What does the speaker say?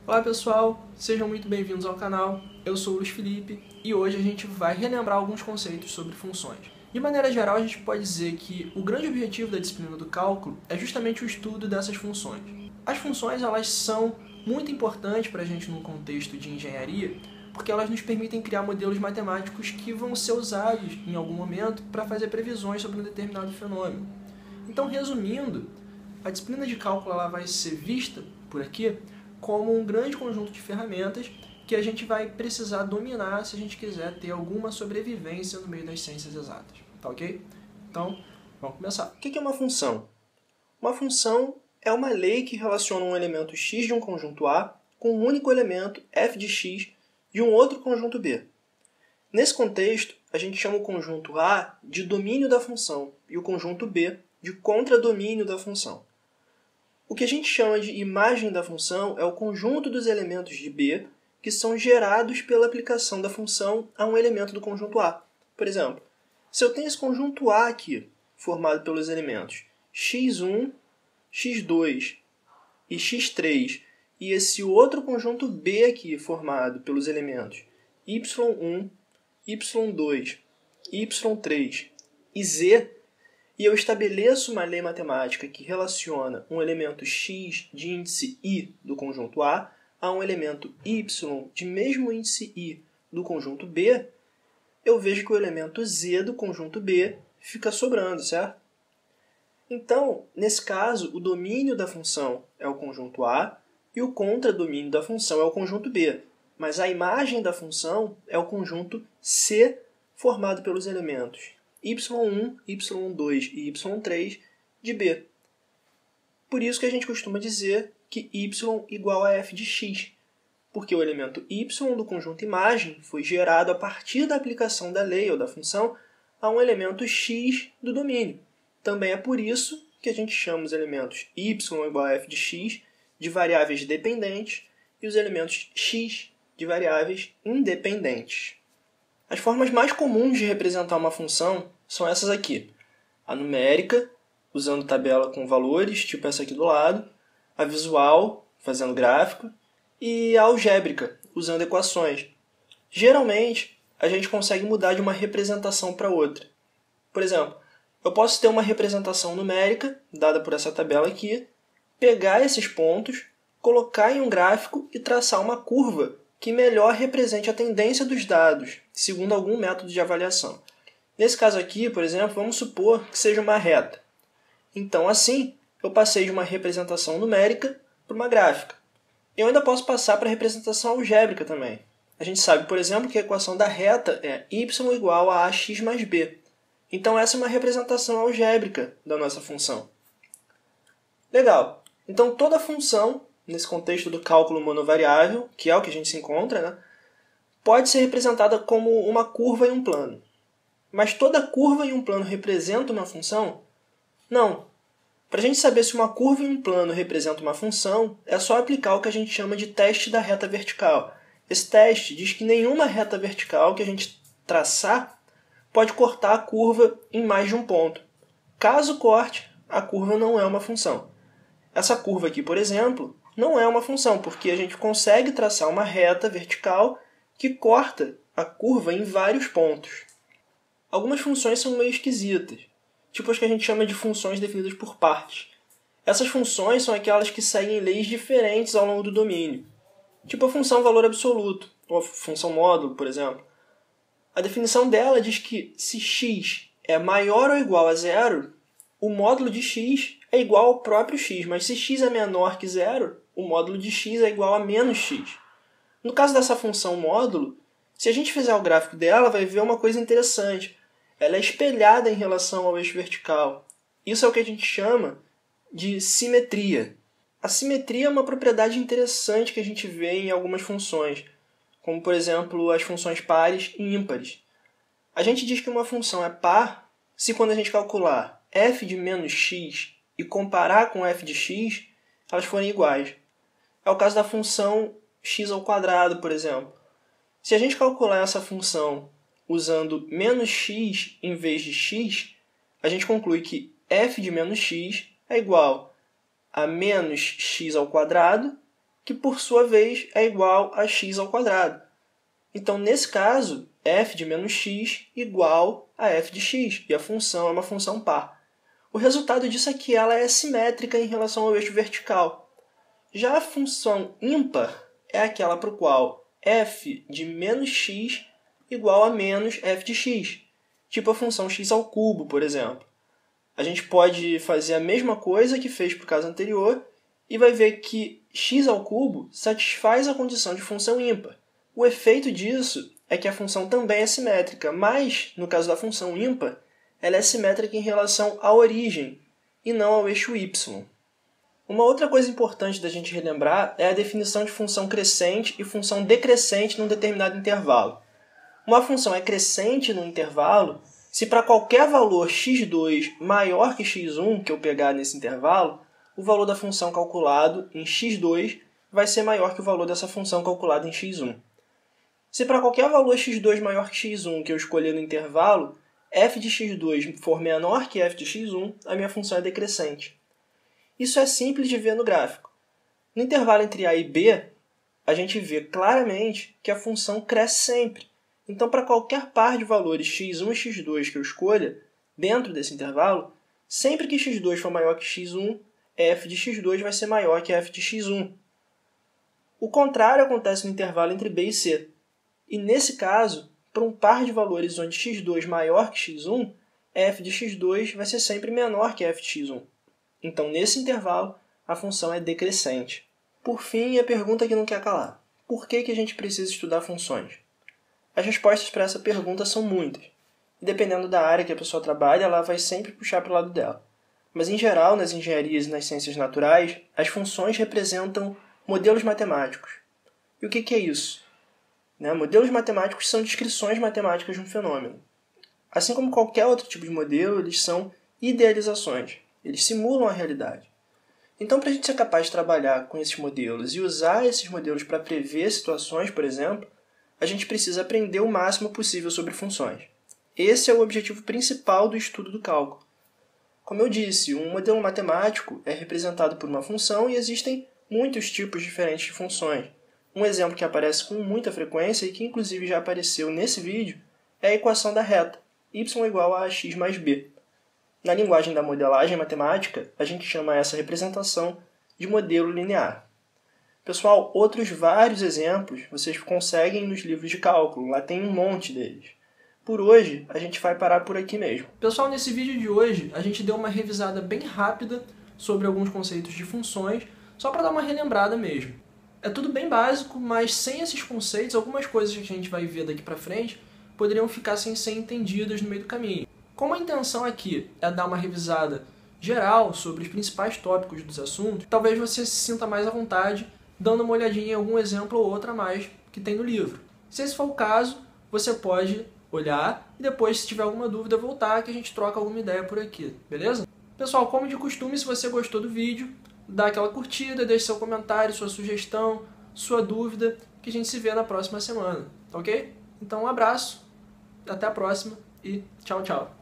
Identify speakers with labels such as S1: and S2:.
S1: Olá pessoal, sejam muito bem-vindos ao canal. Eu sou o Luiz Felipe e hoje a gente vai relembrar alguns conceitos sobre funções. De maneira geral, a gente pode dizer que o grande objetivo da disciplina do cálculo é justamente o estudo dessas funções. As funções elas são muito importantes para a gente num contexto de engenharia, porque elas nos permitem criar modelos matemáticos que vão ser usados em algum momento para fazer previsões sobre um determinado fenômeno. Então, resumindo, a disciplina de cálculo ela vai ser vista por aqui como um grande conjunto de ferramentas que a gente vai precisar dominar se a gente quiser ter alguma sobrevivência no meio das ciências exatas. Tá ok? Então, vamos começar. O que é uma função? Uma função é uma lei que relaciona um elemento x de um conjunto A com um único elemento f de x de um outro conjunto B. Nesse contexto, a gente chama o conjunto A de domínio da função e o conjunto B de contradomínio da função. O que a gente chama de imagem da função é o conjunto dos elementos de B que são gerados pela aplicação da função a um elemento do conjunto A. Por exemplo, se eu tenho esse conjunto A aqui, formado pelos elementos x1, x2 e x3, e esse outro conjunto B aqui, formado pelos elementos y1, y2, y3 e z, e eu estabeleço uma lei matemática que relaciona um elemento x de índice i do conjunto A a um elemento y de mesmo índice i do conjunto B, eu vejo que o elemento z do conjunto B fica sobrando, certo? Então, nesse caso, o domínio da função é o conjunto A e o contradomínio da função é o conjunto B, mas a imagem da função é o conjunto C formado pelos elementos y1, y2 e y3 de B. Por isso que a gente costuma dizer que y igual a f de x, porque o elemento y do conjunto imagem foi gerado a partir da aplicação da lei ou da função a um elemento x do domínio. Também é por isso que a gente chama os elementos y igual a f de x de variáveis dependentes e os elementos x de variáveis independentes. As formas mais comuns de representar uma função são essas aqui. A numérica, usando tabela com valores, tipo essa aqui do lado, a visual, fazendo gráfico, e a algébrica, usando equações. Geralmente, a gente consegue mudar de uma representação para outra. Por exemplo, eu posso ter uma representação numérica, dada por essa tabela aqui, pegar esses pontos, colocar em um gráfico e traçar uma curva que melhor represente a tendência dos dados, segundo algum método de avaliação. Nesse caso aqui, por exemplo, vamos supor que seja uma reta. Então, assim, eu passei de uma representação numérica para uma gráfica. Eu ainda posso passar para a representação algébrica também. A gente sabe, por exemplo, que a equação da reta é y igual a ax mais b. Então, essa é uma representação algébrica da nossa função. Legal. Então, toda função, nesse contexto do cálculo monovariável, que é o que a gente se encontra, né, pode ser representada como uma curva em um plano. Mas toda curva em um plano representa uma função? Não. Para a gente saber se uma curva em um plano representa uma função, é só aplicar o que a gente chama de teste da reta vertical. Esse teste diz que nenhuma reta vertical que a gente traçar pode cortar a curva em mais de um ponto. Caso corte, a curva não é uma função. Essa curva aqui, por exemplo, não é uma função, porque a gente consegue traçar uma reta vertical que corta a curva em vários pontos. Algumas funções são meio esquisitas, tipo as que a gente chama de funções definidas por partes. Essas funções são aquelas que seguem leis diferentes ao longo do domínio, tipo a função valor absoluto, ou a função módulo, por exemplo. A definição dela diz que se x é maior ou igual a zero, o módulo de x é igual ao próprio x, mas se x é menor que zero, o módulo de x é igual a menos x. No caso dessa função módulo, se a gente fizer o gráfico dela, vai ver uma coisa interessante. Ela é espelhada em relação ao eixo vertical. Isso é o que a gente chama de simetria. A simetria é uma propriedade interessante que a gente vê em algumas funções, como, por exemplo, as funções pares e ímpares. A gente diz que uma função é par se, quando a gente calcular f de menos x e comparar com f de x, elas forem iguais. É o caso da função x ao quadrado, por exemplo. Se a gente calcular essa função usando menos x em vez de x, a gente conclui que f de menos x é igual a menos x ao quadrado que por sua vez é igual a x ao quadrado. Então, nesse caso, f de menos x igual a f de x, e a função é uma função par. O resultado disso é que ela é simétrica em relação ao eixo vertical. Já a função ímpar é aquela para o qual f de menos x igual a menos f de x, tipo a função x ao cubo, por exemplo. A gente pode fazer a mesma coisa que fez para o caso anterior e vai ver que x ao cubo satisfaz a condição de função ímpar. O efeito disso é que a função também é simétrica, mas, no caso da função ímpar, ela é simétrica em relação à origem e não ao eixo y. Uma outra coisa importante da gente relembrar é a definição de função crescente e função decrescente num determinado intervalo. Uma função é crescente no intervalo se para qualquer valor x2 maior que x1 que eu pegar nesse intervalo, o valor da função calculado em x2 vai ser maior que o valor dessa função calculada em x1. Se para qualquer valor x2 maior que x1 que eu escolher no intervalo, f de x2 for menor que f de x1, a minha função é decrescente. Isso é simples de ver no gráfico. No intervalo entre a e b, a gente vê claramente que a função cresce sempre. Então, para qualquer par de valores x1 e x2 que eu escolha, dentro desse intervalo, sempre que x2 for maior que x1, f de x2 vai ser maior que f de x1. O contrário acontece no intervalo entre b e c. E nesse caso, para um par de valores onde x2 maior que x1, f de x2 vai ser sempre menor que f de x1. Então, nesse intervalo, a função é decrescente. Por fim, a pergunta que não quer calar. Por que a gente precisa estudar funções? As respostas para essa pergunta são muitas. E dependendo da área que a pessoa trabalha, ela vai sempre puxar para o lado dela. Mas, em geral, nas engenharias e nas ciências naturais, as funções representam modelos matemáticos. E o que é isso? Modelos matemáticos são descrições matemáticas de um fenômeno. Assim como qualquer outro tipo de modelo, eles são idealizações. Eles simulam a realidade. Então, para a gente ser capaz de trabalhar com esses modelos e usar esses modelos para prever situações, por exemplo, a gente precisa aprender o máximo possível sobre funções. Esse é o objetivo principal do estudo do cálculo. Como eu disse, um modelo matemático é representado por uma função e existem muitos tipos diferentes de funções. Um exemplo que aparece com muita frequência e que inclusive já apareceu nesse vídeo é a equação da reta, y igual a x mais b. Na linguagem da modelagem matemática, a gente chama essa representação de modelo linear. Pessoal, outros vários exemplos vocês conseguem nos livros de cálculo, lá tem um monte deles. Por hoje, a gente vai parar por aqui mesmo. Pessoal, nesse vídeo de hoje, a gente deu uma revisada bem rápida sobre alguns conceitos de funções, só para dar uma relembrada mesmo. É tudo bem básico, mas sem esses conceitos, algumas coisas que a gente vai ver daqui para frente poderiam ficar sem ser entendidas no meio do caminho. Como a intenção aqui é dar uma revisada geral sobre os principais tópicos dos assuntos, talvez você se sinta mais à vontade dando uma olhadinha em algum exemplo ou outro a mais que tem no livro. Se esse for o caso, você pode olhar e depois, se tiver alguma dúvida, voltar que a gente troca alguma ideia por aqui, beleza? Pessoal, como de costume, se você gostou do vídeo, dá aquela curtida, deixe seu comentário, sua sugestão, sua dúvida, que a gente se vê na próxima semana, ok? Então um abraço, até a próxima e tchau, tchau!